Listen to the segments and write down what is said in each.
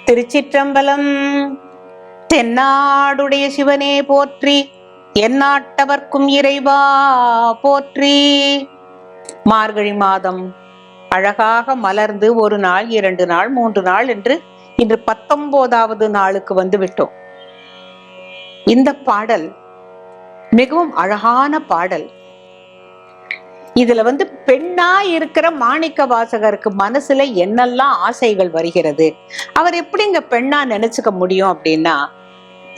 திருச்சிற்றம்பலம். தென்னாடுடைய சிவனே போற்றி, எந்நாட்டவர்க்கும் இறைவா போற்றி. மார்கழி மாதம் அழகாக மலர்ந்து 1 நாள் 2 நாள் 3 நாள் என்று இன்று 19வது நாளுக்கு வந்து விட்டோம். இந்த பாடல் மிகவும் அழகான பாடல். இதுல பெண்ணா இருக்கிற மாணிக்க வாசகருக்கு மனசுல என்னெல்லாம் ஆசைகள் வருகிறது, அவர் எப்படிங்க பெண்ணா நினைச்சுக்க முடியும் அப்படின்னா,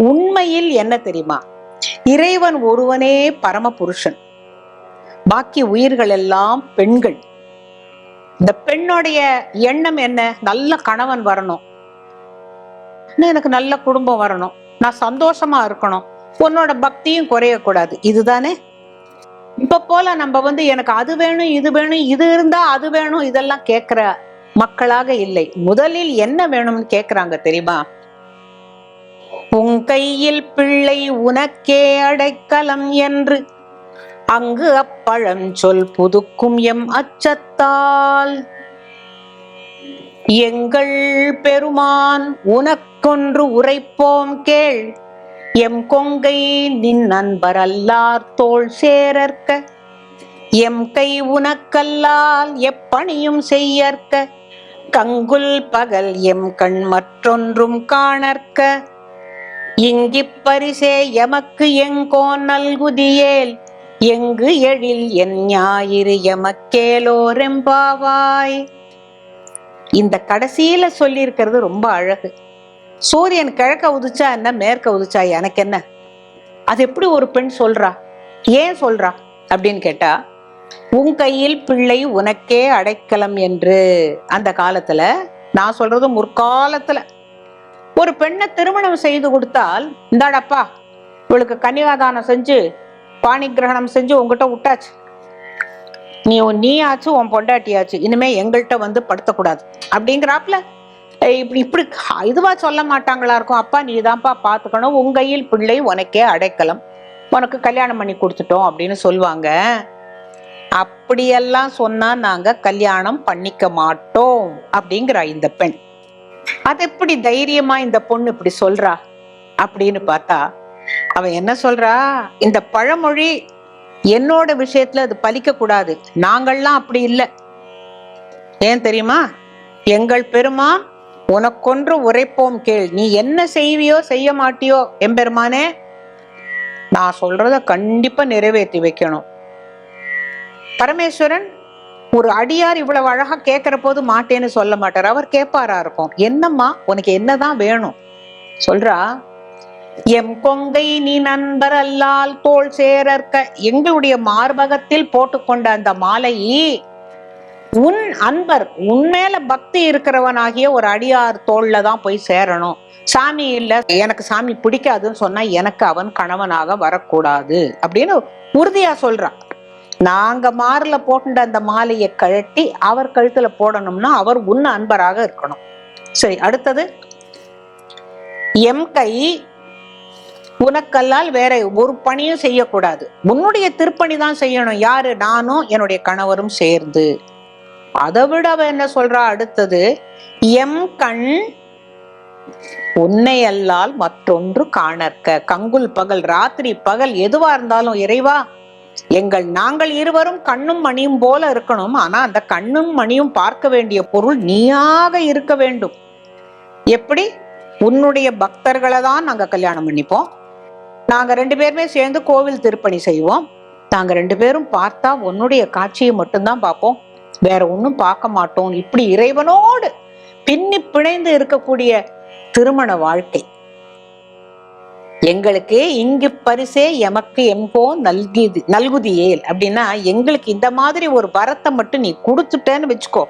உண்மையில் என்ன தெரியுமா, இறைவன் ஒருவனே பரம புருஷன், பாக்கி உயிர்கள் எல்லாம் பெண்கள். இந்த பெண்ணுடைய எண்ணம் என்ன? நல்ல கணவன் வரணும், எனக்கு நல்ல குடும்பம் வரணும், நான் சந்தோஷமா இருக்கணும், உன்னோட பக்தியும் குறையக்கூடாது. இதுதானே. இப்ப போல நம்ம எனக்கு அது வேணும் இது வேணும், இது இருந்தா அது வேணும், இதெல்லாம் கேட்கிற மக்களாக இல்லை. முதலில் என்ன வேணும்னு கேக்குறாங்க தெரியுமா? உன் கையில் பிள்ளை உனக்கே அடைக்கலம் என்று அங்கு அப்பழம் சொல் புதுக்கும் எம் அச்சத்தால், எங்கள் பெருமான் உனக்கொன்று உரைப்போம் கேள், எம் கொங்கை நின் நண்பர் அல்லார் தோள் சேரற்க, எம் கை உனக்கல்லால் எப்பணியும் செய்யற்க, கங்குல் பகல் எம் கண் மற்றொன்றும் காணற்க, இங்கிப் பரிசே எமக்கு எங்கோன் நல்குதியேல், எங்கு எழில் என் ஞாயிறு எமக்கேலோரெம்பாவாய். இந்த கடைசியில சொல்லி இருக்கிறது ரொம்ப அழகு. சூரியன் கிழக்க உதிச்சா என்ன, மேற்க உதிச்சா எனக்கு என்ன? அது எப்படி ஒரு பெண் சொல்றா? ஏன் சொல்றா அப்படின்னு கேட்டா, உன் கையில் பிள்ளை உனக்கே அடைக்கலம் என்று. அந்த காலத்துல, நான் சொல்றது முற்காலத்துல, ஒரு பெண்ணை திருமணம் செய்து கொடுத்தால், இந்தாடப்பா இவளுக்கு கன்னிகாதானம் செஞ்சு பாணி கிரகணம் செஞ்சு உங்ககிட்ட விட்டாச்சு, நீ ஆச்சு உன் பொண்டாட்டியாச்சு, இனிமே எங்கள்கிட்ட படுத்தக்கூடாது அப்படிங்கிறாப்ல. இப்படி இதுவா சொல்ல மாட்டாங்களா இருக்கும்? அப்பா நீதான்ப்பா பாத்துக்கணும், உன் கையில் பிள்ளை உனக்கே அடைக்கலம், உனக்கு கல்யாணம் பண்ணி கொடுத்துட்டோம் அப்படின்னு சொல்லுவாங்க. அப்படியெல்லாம் சொன்னா நாங்க கல்யாணம் பண்ணிக்க மாட்டோம் அப்படிங்கிறா இந்த பெண். அது எப்படி தைரியமா இந்த பொண்ணு இப்படி சொல்றா அப்படின்னு பார்த்தா, அவ என்ன சொல்றா, இந்த பழமொழி என்னோட விஷயத்துல அது பலிக்க கூடாது, நாங்கள்லாம் அப்படி இல்லை. ஏன் தெரியுமா? எங்கள் பெருமான் உனக்கொன்று உரைப்போம் கேள், நீ என்ன செய்வியோ செய்ய மாட்டியோ எம்பெருமானே, நான் சொல்றத கண்டிப்பா நிறைவேற்றி வைக்கணும். பரமேஸ்வரன் ஒரு அடியார் இவ்வளவு அழகா கேட்கிற போது மாட்டேன்னு சொல்ல மாட்டார், அவர் கேட்பாரா இருக்கும். என்னம்மா உனக்கு என்னதான் வேணும் சொல்றா. எம் கொங்கை நீ நண்பர் அல்லால் தோள் சேரற்க, எங்களுடைய மார்பகத்தில் போட்டுக்கொண்ட அந்த மாலை உன் அன்பர், உன்மேல பக்தி இருக்கிறவனாகிய ஒரு அடியார் தோல்ல தான் போய் சேரணும். சாமி இல்ல, எனக்கு சாமி பிடிக்காதுன்னு சொன்னா எனக்கு அவன் கணவனாக வரக்கூடாது அப்படின்னு உறுதியா சொல்றான். நாங்க மார்ல போட்டுட்ட அந்த மாலையை கழட்டி அவர் கழுத்துல போடணும்னா அவர் உன் அன்பராக இருக்கணும். சரி, அடுத்தது, எம் கை உனக்கல்லால் வேற ஒரு பணியும் செய்யக்கூடாது, உன்னுடைய திருப்பணி தான் செய்யணும். யாரு? நானும் என்னுடைய கணவரும் சேர்ந்து. அதை விட அவ என்ன சொல்றா அடுத்தது, எம் கண் உன்னை அல்லால் மற்றொன்று காணற்க, கங்குல் பகல் ராத்திரி பகல் எதுவா இருந்தாலும் இறைவா, நாங்கள் இருவரும் கண்ணும் மணியும் போல இருக்கணும். ஆனா அந்த கண்ணும் மணியும் பார்க்க வேண்டிய பொருள் நீயாக இருக்க வேண்டும். எப்படி? உன்னுடைய பக்தர்களை தான் நாங்க கல்யாணம் பண்ணிப்போம், நாங்க 2 பேருமே சேர்ந்து கோவில் திருப்பணி செய்வோம், நாங்க 2 பேரும் பார்த்தா உன்னுடைய காட்சியை மட்டும்தான் பார்ப்போம், வேற ஒண்ணும் பார்க்க மாட்டோம். இப்படி இறைவனோடு பின்னி பிணைந்து இருக்கக்கூடிய திருமண வாழ்க்கை எங்களுக்கு. இங்கு பரிசே எமக்கு எம்போ நல்குதியேல் அப்படின்னா, எங்களுக்கு இந்த மாதிரி ஒரு வரத்தை மட்டும் நீ கொடுத்துட்டேன்னு வச்சுக்கோ.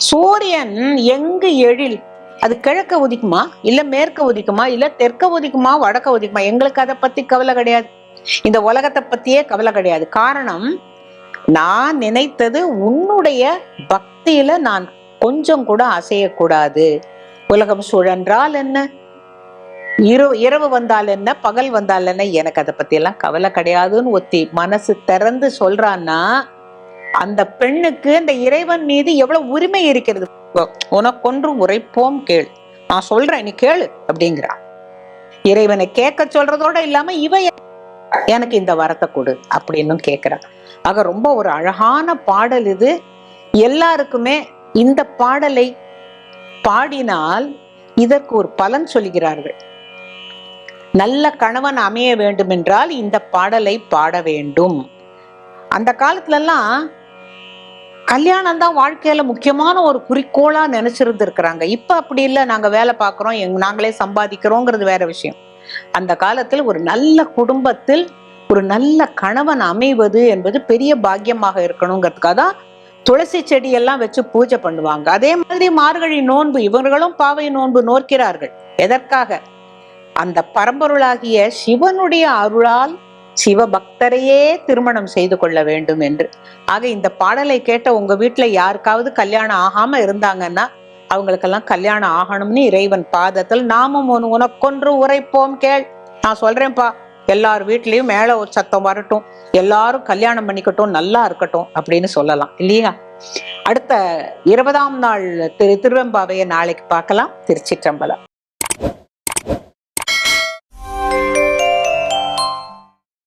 சூரியன் எங்கு எழில், அது கிழக்க உதிக்குமா இல்ல மேற்க உதிக்குமா இல்ல தெற்க உதிக்குமா வடக்க உதிக்குமா, எங்களுக்கு அதை பத்தி கவலை கிடையாது, இந்த உலகத்தை பத்தியே கவலை கிடையாது. காரணம், நான் நினைத்தது உன்னுடைய பக்தியில நான் கொஞ்சம் கூட அசையக்கூடாது. உலகம் சுழன்றால் என்ன, இரவு வந்தால் என்ன, பகல் வந்தால் என்ன, எனக்கு அதை பத்தி எல்லாம் கவலை கிடையாதுன்னு ஒத்தி மனசு திறந்து சொல்றான்னா, அந்த பெண்ணுக்கு அந்த இறைவன் மீது எவ்வளவு உரிமை இருக்கிறது. உனக்கொன்று உரைப்போம் கேள், நான் சொல்றேன் நீ கேளு அப்படிங்கிறா. இறைவனை கேட்க சொல்றதோட இல்லாம இவ எனக்கு இந்த வரத்தை கொடு அப்படின்னு கேட்கிறா. ஆக ரொம்ப ஒரு அழகான பாடல் இது. எல்லாருக்குமே இந்த பாடலை பாடினால் இதற்கு ஒரு பலன் சொல்கிறார்கள். நல்ல கணவன் அமைய வேண்டும் என்றால் இந்த பாடலை பாட வேண்டும். அந்த காலத்துல எல்லாம் கல்யாணம் தான் வாழ்க்கையில முக்கியமான ஒரு குறிக்கோளா நினைச்சிருந்து இருக்கிறாங்க. இப்ப அப்படி இல்லை, நாங்க வேலை பார்க்கிறோம், நாங்களே சம்பாதிக்கிறோங்கிறது வேற விஷயம். அந்த காலத்தில் ஒரு நல்ல குடும்பத்தில் ஒரு நல்ல கணவன் அமைவது என்பது பெரிய பாக்கியமாக இருக்கணுங்கிறதுக்காக தான் துளசி செடியெல்லாம் வச்சு பூஜை பண்ணுவாங்க. அதே மாதிரி மார்கழி நோன்பு இவர்களும் பாவை நோன்பு நோக்கிறார்கள். எதற்காக? அந்த பரம்பொருளாகிய சிவனுடைய அருளால் சிவபக்தரையே திருமணம் செய்து கொள்ள வேண்டும் என்று. ஆக இந்த பாடலை கேட்ட உங்க வீட்டுல யாருக்காவது கல்யாணம் ஆகாம இருந்தாங்கன்னா அவங்களுக்கெல்லாம் கல்யாணம் ஆகணும்னு இறைவன் பாதத்தில் நாமும் உனக்கொன்று உரைப்போம் கேள். நான் சொல்றேன்ப்பா, எல்லார் வீட்லயும் மேல ஒரு சத்தம் வரட்டும், எல்லாரும் கல்யாணம் பண்ணிக்கட்டும், நல்லா இருக்கட்டும் அப்படின்னு சொல்லலாம் இல்லையா? அடுத்த 20ஆம் நாள் திருவெம்பாவையை நாளைக்கு பார்க்கலாம். திருச்சிற்றம்பலம்.